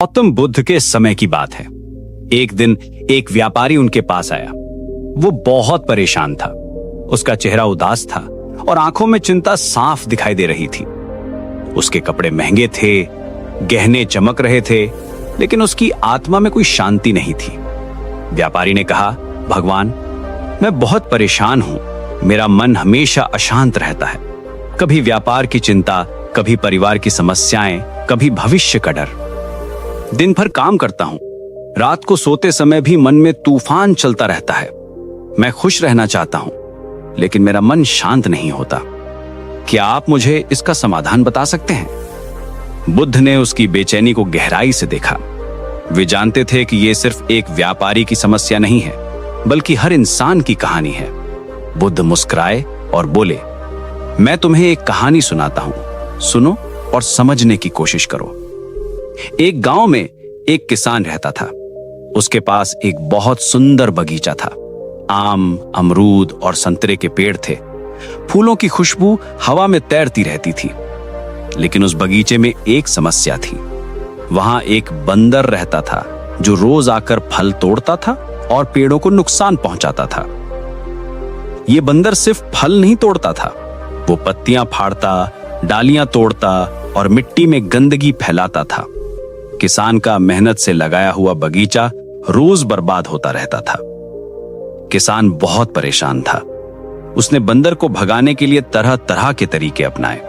गौतम बुद्ध के समय की बात है। एक दिन एक व्यापारी उनके पास आया। वो बहुत परेशान था। उसका चेहरा उदास था और आंखों में चिंता साफ दिखाई दे रही थी। उसके कपड़े महंगे थे, गहने चमक रहे थे, लेकिन उसकी आत्मा में कोई शांति नहीं थी। व्यापारी ने कहा, भगवान, मैं बहुत परेशान हूं। मेरा मन हमेशा अशांत रहता है। कभी व्यापार की चिंता, कभी परिवार की समस्याएं, कभी भविष्य का डर। दिन भर काम करता हूं, रात को सोते समय भी मन में तूफान चलता रहता है। मैं खुश रहना चाहता हूं, लेकिन मेरा मन शांत नहीं होता। क्या आप मुझे इसका समाधान बता सकते हैं? बुद्ध ने उसकी बेचैनी को गहराई से देखा। वे जानते थे कि यह सिर्फ एक व्यापारी की समस्या नहीं है, बल्कि हर इंसान की कहानी है। बुद्ध मुस्कुराए और बोले, मैं तुम्हें एक कहानी सुनाता हूं, सुनो और समझने की कोशिश करो। एक गांव में एक किसान रहता था। उसके पास एक बहुत सुंदर बगीचा था। आम, अमरूद और संतरे के पेड़ थे। फूलों की खुशबू हवा में तैरती रहती थी। लेकिन उस बगीचे में एक समस्या थी। वहां एक बंदर रहता था जो रोज आकर फल तोड़ता था और पेड़ों को नुकसान पहुंचाता था। यह बंदर सिर्फ फल नहीं तोड़ता था, वो पत्तियां फाड़ता, डालियां तोड़ता और मिट्टी में गंदगी फैलाता था। किसान का मेहनत से लगाया हुआ बगीचा रोज बर्बाद होता रहता था। किसान बहुत परेशान था। उसने बंदर को भगाने के लिए तरह तरह के तरीके अपनाए।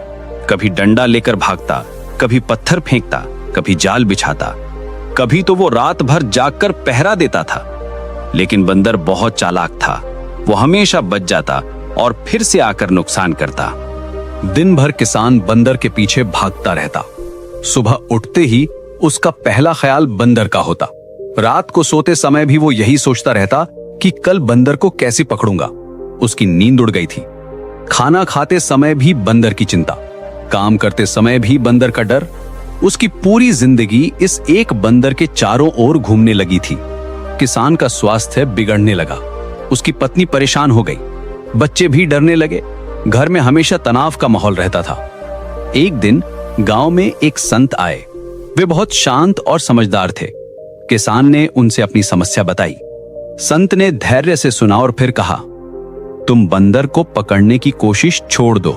कभी डंडा लेकर भागता, कभी पत्थर फेंकता, कभी जाल बिछाता, कभी तो वो रात भर जागकर पहरा देता था। लेकिन बंदर बहुत चालाक था। वो हमेशा बच जाता और फिर से आकर नुकसान करता। दिन भर किसान बंदर के पीछे भागता रहता। सुबह उठते ही उसका पहला ख्याल बंदर का होता। रात को सोते समय भी वो यही सोचता रहता कि कल बंदर को कैसे पकड़ूंगा। उसकी नींद उड़ गई थी। खाना खाते समय भी बंदर की चिंता, काम करते समय भी बंदर का डर। उसकी पूरी जिंदगी इस एक बंदर के चारों ओर घूमने लगी थी। किसान का स्वास्थ्य बिगड़ने लगा। उसकी पत्नी परेशान हो गई, बच्चे भी डरने लगे। घर में हमेशा तनाव का माहौल रहता था। एक दिन गांव में एक संत आए। वे बहुत शांत और समझदार थे। किसान ने उनसे अपनी समस्या बताई। संत ने धैर्य से सुना और फिर कहा, तुम बंदर को पकड़ने की कोशिश छोड़ दो,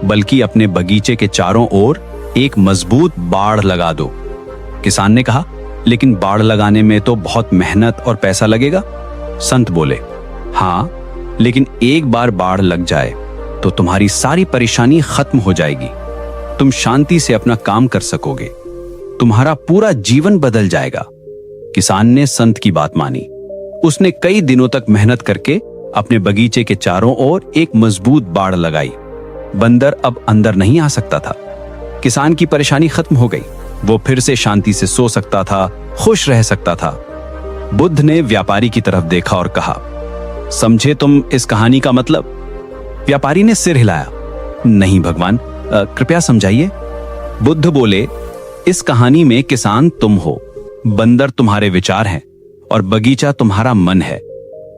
बल्कि अपने बगीचे के चारों ओर एक मजबूत बाड़ लगा दो। किसान ने कहा, लेकिन बाड़ लगाने में तो बहुत मेहनत और पैसा लगेगा। संत बोले, हाँ, लेकिन एक बार बाड़ लग जाए तो तुम्हारी सारी परेशानी खत्म हो जाएगी। तुम शांति से अपना काम कर सकोगे। तुम्हारा पूरा जीवन बदल जाएगा। किसान ने संत की बात मानी। उसने कई दिनों तक मेहनत करके अपने बगीचे के चारों ओर एक मजबूत बाड़ लगाई। बंदर अब अंदर नहीं आ सकता था। किसान की परेशानी खत्म हो गई। वो फिर से शांति से सो सकता था, खुश रह सकता था। बुद्ध ने व्यापारी की तरफ देखा और कहा, समझे तुम इस कहानी का मतलब? व्यापारी ने सिर हिलाया, नहीं भगवान, कृपया समझाइए। बुद्ध बोले, इस कहानी में किसान तुम हो, बंदर तुम्हारे विचार हैं और बगीचा तुम्हारा मन है।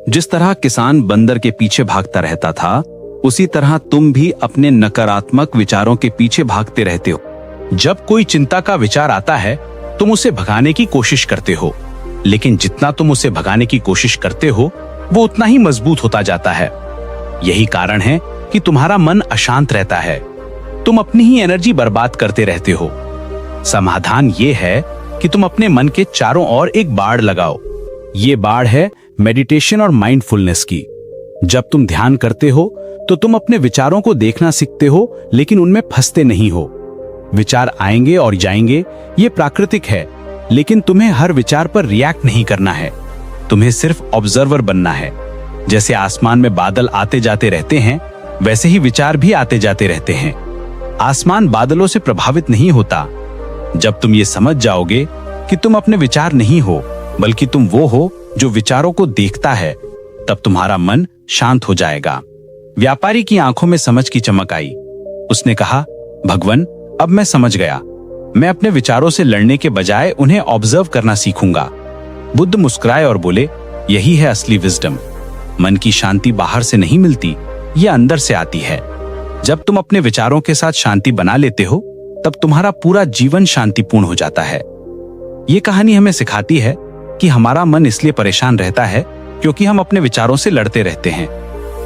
जिस तरह किसान बंदर के पीछे भागता रहता था, उसी तरह तुम भी अपने नकारात्मक विचारों के पीछे भागते रहते हो। जब कोई चिंता का विचार आता है, तुम उसे भगाने की कोशिश करते हो, लेकिन जितना तुम उसे भगाने की कोशिश करते हो, वो उतना ही मजबूत होता जाता है। यही कारण है कि तुम्हारा मन अशांत रहता है। तुम अपनी ही एनर्जी बर्बाद करते रहते हो। समाधान ये है कि तुम अपने मन के चारों ओर एक बाड़ लगाओ। ये बाड़ है मेडिटेशन और माइंडफुलनेस की। जब तुम ध्यान करते हो तो तुम अपने विचारों को देखना सीखते हो, लेकिन उनमें फंसते नहीं हो। विचार आएंगे और जाएंगे, ये प्राकृतिक है, लेकिन तुम्हें हर विचार पर रिएक्ट नहीं करना है। तुम्हें सिर्फ ऑब्जर्वर बनना है। जैसे आसमान में बादल आते जाते रहते हैं, वैसे ही विचार भी आते जाते रहते हैं। आसमान बादलों से प्रभावित नहीं होता। जब तुम ये समझ जाओगे कि तुम अपने विचार नहीं हो, बल्कि तुम वो हो जो विचारों को देखता है, तब तुम्हारा मन शांत हो जाएगा। व्यापारी की आंखों में समझ की चमक आई। उसने कहा, भगवान, अब मैं समझ गया। मैं अपने विचारों से लड़ने के बजाय उन्हें ऑब्जर्व करना सीखूंगा। बुद्ध मुस्कुराए और बोले, यही है असली विजडम। मन की शांति बाहर से नहीं मिलती, यह अंदर से आती है। जब तुम अपने विचारों के साथ शांति बना लेते हो, तब तुम्हारा पूरा जीवन शांतिपूर्ण हो जाता है। ये कहानी हमें सिखाती है कि हमारा मन इसलिए परेशान रहता है क्योंकि हम अपने विचारों से लड़ते रहते हैं।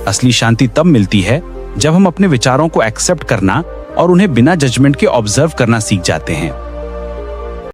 असली शांति तब मिलती है जब हम अपने विचारों को एक्सेप्ट करना और उन्हें बिना जजमेंट के ऑब्जर्व करना सीख जाते हैं।